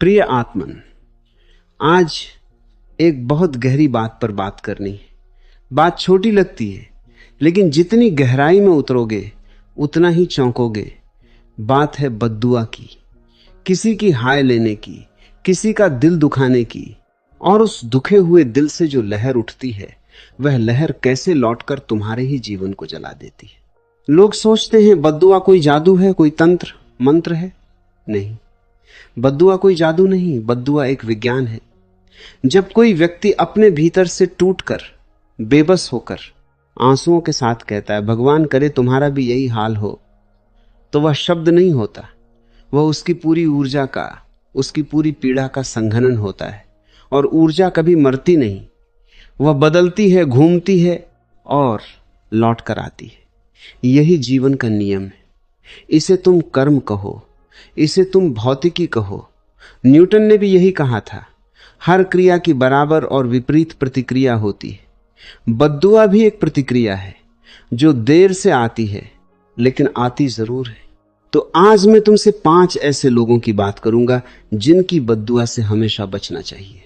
प्रिय आत्मन, आज एक बहुत गहरी बात पर बात करनी है। बात छोटी लगती है, लेकिन जितनी गहराई में उतरोगे उतना ही चौंकोगे। बात है बद्दुआ की, किसी की हाय लेने की, किसी का दिल दुखाने की, और उस दुखे हुए दिल से जो लहर उठती है वह लहर कैसे लौटकर तुम्हारे ही जीवन को जला देती है। लोग सोचते हैं बद्दुआ कोई जादू है, कोई तंत्र मंत्र है। नहीं, बद्दुआ कोई जादू नहीं, बद्दुआ एक विज्ञान है। जब कोई व्यक्ति अपने भीतर से टूटकर, बेबस होकर, आंसुओं के साथ कहता है भगवान करे तुम्हारा भी यही हाल हो, तो वह शब्द नहीं होता, वह उसकी पूरी ऊर्जा का, उसकी पूरी पीड़ा का संघनन होता है। और ऊर्जा कभी मरती नहीं, वह बदलती है, घूमती है और लौट कर आती है। यही जीवन का नियम है। इसे तुम कर्म कहो, इसे तुम भौतिकी कहो। न्यूटन ने भी यही कहा था, हर क्रिया की बराबर और विपरीत प्रतिक्रिया होती है। बद्दुआ भी एक प्रतिक्रिया है जो देर से आती है, लेकिन आती जरूर है। तो आज मैं तुमसे 5 ऐसे लोगों की बात करूंगा जिनकी बद्दुआ से हमेशा बचना चाहिए।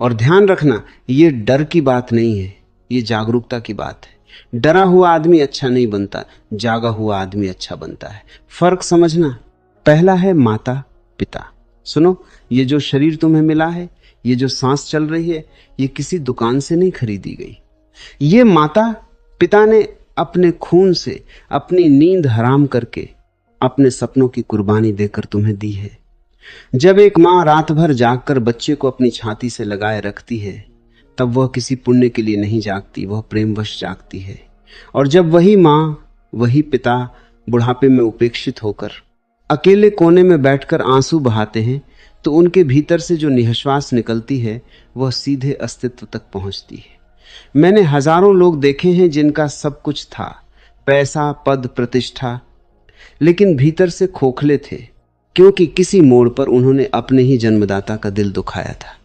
और ध्यान रखना, ये डर की बात नहीं है, ये जागरूकता की बात है। डरा हुआ आदमी अच्छा नहीं बनता, जागा हुआ आदमी अच्छा बनता है। फर्क समझना। पहला है माता पिता। सुनो, ये जो शरीर तुम्हें मिला है, ये जो सांस चल रही है, ये किसी दुकान से नहीं खरीदी गई। ये माता पिता ने अपने खून से, अपनी नींद हराम करके, अपने सपनों की कुर्बानी देकर तुम्हें दी है। जब एक माँ रात भर जागकर बच्चे को अपनी छाती से लगाए रखती है, तब वह किसी पुण्य के लिए नहीं जागती, वह प्रेमवश जागती है। और जब वही माँ, वही पिता बुढ़ापे में उपेक्षित होकर अकेले कोने में बैठकर आंसू बहाते हैं, तो उनके भीतर से जो निःश्वास निकलती है वह सीधे अस्तित्व तक पहुंचती है। मैंने हजारों लोग देखे हैं जिनका सब कुछ था, पैसा, पद, प्रतिष्ठा, लेकिन भीतर से खोखले थे, क्योंकि किसी मोड़ पर उन्होंने अपने ही जन्मदाता का दिल दुखाया था।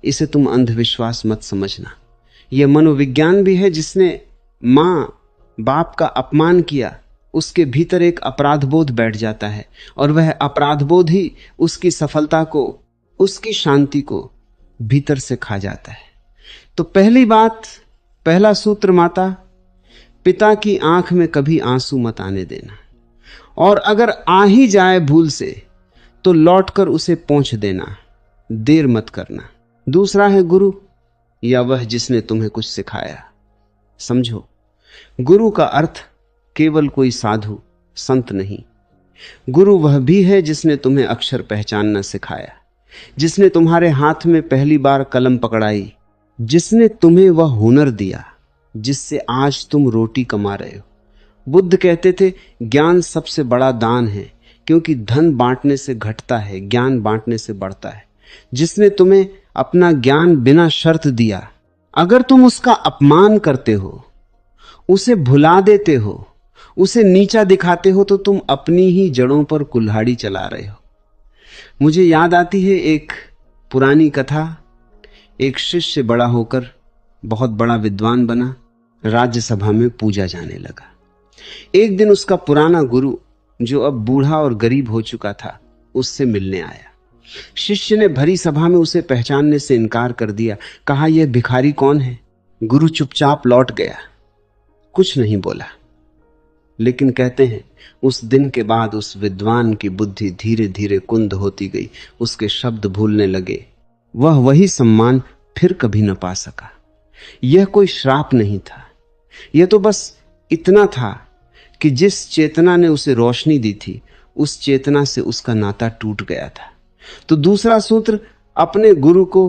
इसे तुम अंधविश्वास मत समझना, यह मनोविज्ञान भी है। जिसने माँ बाप का अपमान किया, उसके भीतर एक अपराधबोध बैठ जाता है, और वह अपराधबोध ही उसकी सफलता को, उसकी शांति को भीतर से खा जाता है। तो पहली बात, पहला सूत्र, माता पिता की आंख में कभी आंसू मत आने देना, और अगर आ ही जाए भूल से तो लौटकर उसे पोंछ देना, देर मत करना। दूसरा है गुरु, या वह जिसने तुम्हें कुछ सिखाया। समझो, गुरु का अर्थ केवल कोई साधु संत नहीं। गुरु वह भी है जिसने तुम्हें अक्षर पहचानना सिखाया, जिसने तुम्हारे हाथ में पहली बार कलम पकड़ाई, जिसने तुम्हें वह हुनर दिया जिससे आज तुम रोटी कमा रहे हो। बुद्ध कहते थे ज्ञान सबसे बड़ा दान है, क्योंकि धन बांटने से घटता है, ज्ञान बांटने से बढ़ता है। जिसने तुम्हें अपना ज्ञान बिना शर्त दिया, अगर तुम उसका अपमान करते हो, उसे भुला देते हो, उसे नीचा दिखाते हो, तो तुम अपनी ही जड़ों पर कुल्हाड़ी चला रहे हो। मुझे याद आती है एक पुरानी कथा। एक शिष्य बड़ा होकर बहुत बड़ा विद्वान बना, राज्यसभा में पूजा जाने लगा। एक दिन उसका पुराना गुरु, जो अब बूढ़ा और गरीब हो चुका था, उससे मिलने आया। शिष्य ने भरी सभा में उसे पहचानने से इनकार कर दिया। कहा, यह भिखारी कौन है? गुरु चुपचाप लौट गया, कुछ नहीं बोला। लेकिन कहते हैं उस दिन के बाद उस विद्वान की बुद्धि धीरे धीरे कुंद होती गई, उसके शब्द भूलने लगे। वह वही सम्मान फिर कभी न पा सका। यह कोई श्राप नहीं था, यह तो बस इतना था कि जिस चेतना ने उसे रोशनी दी थी, उस चेतना से उसका नाता टूट गया था। तो दूसरा सूत्र, अपने गुरु को,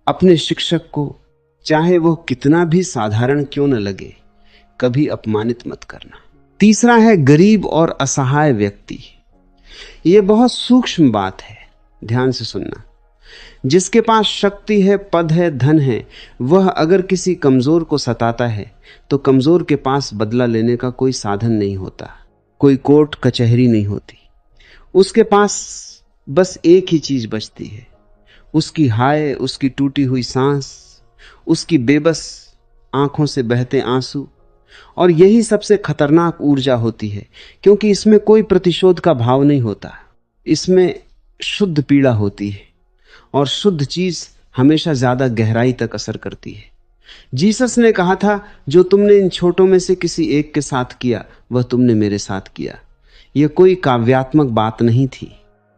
अपने शिक्षक को, चाहे वो कितना भी साधारण क्यों न लगे, कभी अपमानित मत करना। तीसरा है गरीब और असहाय व्यक्ति। यह बहुत सूक्ष्म बात है, ध्यान से सुनना। जिसके पास शक्ति है, पद है, धन है, वह अगर किसी कमजोर को सताता है तो कमजोर के पास बदला लेने का कोई साधन नहीं होता, कोई कोर्ट कचहरी नहीं होती। उसके पास बस एक ही चीज बचती है, उसकी हाय, उसकी टूटी हुई सांस, उसकी बेबस आंखों से बहते आंसू। और यही सबसे खतरनाक ऊर्जा होती है, क्योंकि इसमें कोई प्रतिशोध का भाव नहीं होता, इसमें शुद्ध पीड़ा होती है। और शुद्ध चीज हमेशा ज्यादा गहराई तक असर करती है। जीसस ने कहा था, जो तुमने इन छोटों में से किसी एक के साथ किया वह तुमने मेरे साथ किया। यह कोई काव्यात्मक बात नहीं थी,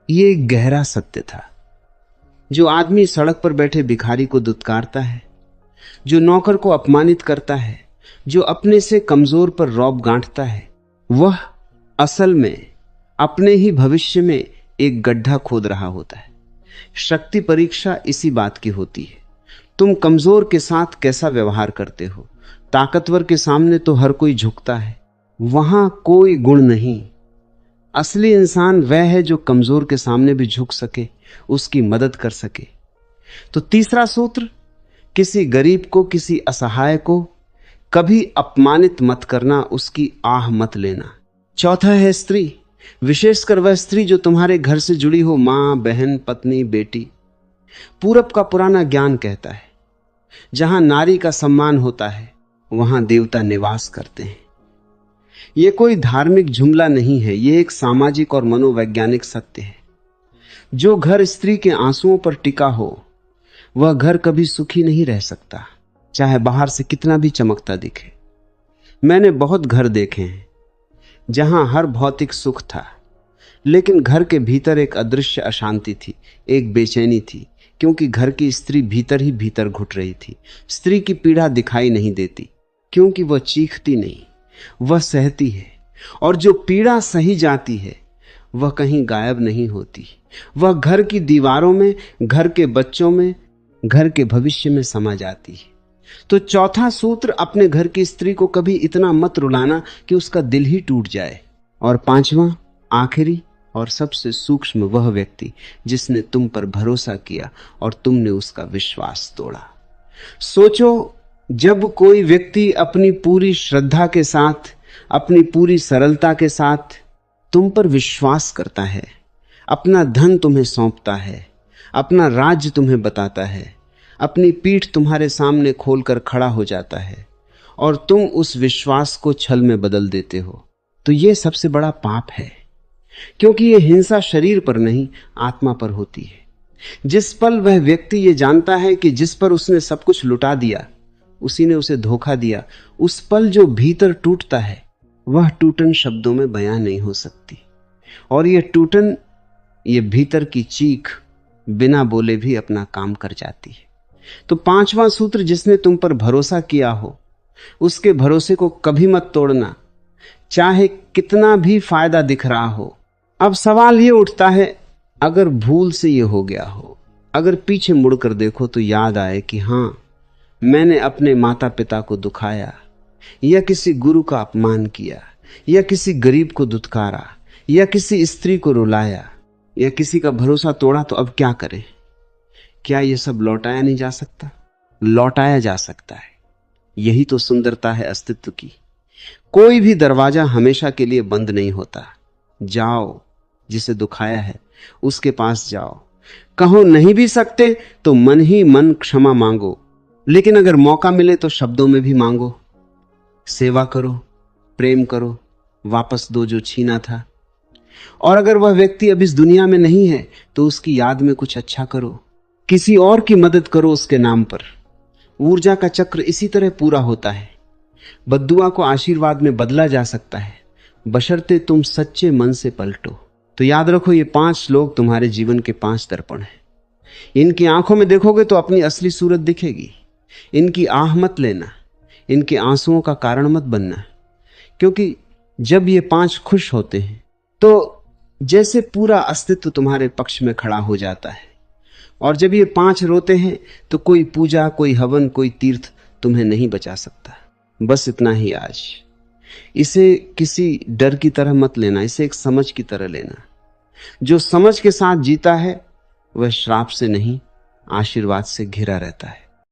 यह एक गहरा सत्य था। जो आदमी सड़क पर बैठे भिखारी को दुत्कारता है, जो नौकर को अपमानित करता है, जो अपने से कमजोर पर रौब गांठता है, वह असल में अपने ही भविष्य में एक गड्ढा खोद रहा होता है। शक्ति परीक्षा इसी बात की होती है। तुम कमजोर के साथ कैसा व्यवहार करते हो। ताकतवर के सामने तो हर कोई झुकता है, वहां कोई गुण नहीं। असली इंसान वह है जो कमजोर के सामने भी झुक सके, उसकी मदद कर सके। तो तीसरा सूत्र, किसी गरीब को, किसी असहाय को कभी अपमानित मत करना, उसकी आह मत लेना। चौथा है स्त्री, विशेषकर वह स्त्री जो तुम्हारे घर से जुड़ी हो, मां, बहन, पत्नी, बेटी। पूरब का पुराना ज्ञान कहता है, जहां नारी का सम्मान होता है वहां देवता निवास करते हैं। यह कोई धार्मिक जुमला नहीं है, यह एक सामाजिक और मनोवैज्ञानिक सत्य है। जो घर स्त्री के आंसुओं पर टिका हो वह घर कभी सुखी नहीं रह सकता, चाहे बाहर से कितना भी चमकता दिखे। मैंने बहुत घर देखे हैं जहां हर भौतिक सुख था, लेकिन घर के भीतर एक अदृश्य अशांति थी, एक बेचैनी थी, क्योंकि घर की स्त्री भीतर ही भीतर घुट रही थी। स्त्री की पीड़ा दिखाई नहीं देती, क्योंकि वह चीखती नहीं, वह सहती है। और जो पीड़ा सही जाती है वह कहीं गायब नहीं होती, वह घर की दीवारों में, घर के बच्चों में, घर के भविष्य में समा जाती है। तो चौथा सूत्र, अपने घर की स्त्री को कभी इतना मत रुलाना कि उसका दिल ही टूट जाए। और पांचवा, आखिरी और सबसे सूक्ष्म, वह व्यक्ति जिसने तुम पर भरोसा किया और तुमने उसका विश्वास तोड़ा। सोचो, जब कोई व्यक्ति अपनी पूरी श्रद्धा के साथ, अपनी पूरी सरलता के साथ तुम पर विश्वास करता है, अपना धन तुम्हें सौंपता है, अपना राज्य तुम्हें बताता है, अपनी पीठ तुम्हारे सामने खोलकर खड़ा हो जाता है और तुम उस विश्वास को छल में बदल देते हो, तो यह सबसे बड़ा पाप है। क्योंकि यह हिंसा शरीर पर नहीं, आत्मा पर होती है। जिस पल वह व्यक्ति ये जानता है कि जिस पर उसने सब कुछ लुटा दिया उसी ने उसे धोखा दिया, उस पल जो भीतर टूटता है वह टूटन शब्दों में बयां नहीं हो सकती। और यह टूटन, ये भीतर की चीख बिना बोले भी अपना काम कर जाती है। तो पांचवा सूत्र, जिसने तुम पर भरोसा किया हो उसके भरोसे को कभी मत तोड़ना, चाहे कितना भी फायदा दिख रहा हो। अब सवाल ये उठता है, अगर भूल से ये हो गया हो, अगर पीछे मुड़कर देखो तो याद आए कि हां, मैंने अपने माता पिता को दुखाया, या किसी गुरु का अपमान किया, या किसी गरीब को दुत्कारा, या किसी स्त्री को रुलाया, या किसी का भरोसा तोड़ा, तो अब क्या करें? क्या यह सब लौटाया नहीं जा सकता? लौटाया जा सकता है। यही तो सुंदरता है अस्तित्व की। कोई भी दरवाजा हमेशा के लिए बंद नहीं होता। जाओ, जिसे दुखाया है उसके पास जाओ। कहो नहीं भी सकते तो मन ही मन क्षमा मांगो, लेकिन अगर मौका मिले तो शब्दों में भी मांगो। सेवा करो, प्रेम करो, वापस दो जो छीना था। और अगर वह व्यक्ति अब इस दुनिया में नहीं है तो उसकी याद में कुछ अच्छा करो, किसी और की मदद करो उसके नाम पर। ऊर्जा का चक्र इसी तरह पूरा होता है। बद्दुआ को आशीर्वाद में बदला जा सकता है, बशर्ते तुम सच्चे मन से पलटो। तो याद रखो, ये 5 लोग तुम्हारे जीवन के 5 दर्पण हैं। इनकी आंखों में देखोगे तो अपनी असली सूरत दिखेगी। इनकी आह मत लेना, इनके आंसुओं का कारण मत बनना, क्योंकि जब ये 5 खुश होते हैं तो जैसे पूरा अस्तित्व तुम्हारे पक्ष में खड़ा हो जाता है, और जब ये 5 रोते हैं तो कोई पूजा, कोई हवन, कोई तीर्थ तुम्हें नहीं बचा सकता। बस इतना ही आज। इसे किसी डर की तरह मत लेना, इसे एक समझ की तरह लेना। जो समझ के साथ जीता है वह श्राप से नहीं, आशीर्वाद से घिरा रहता है।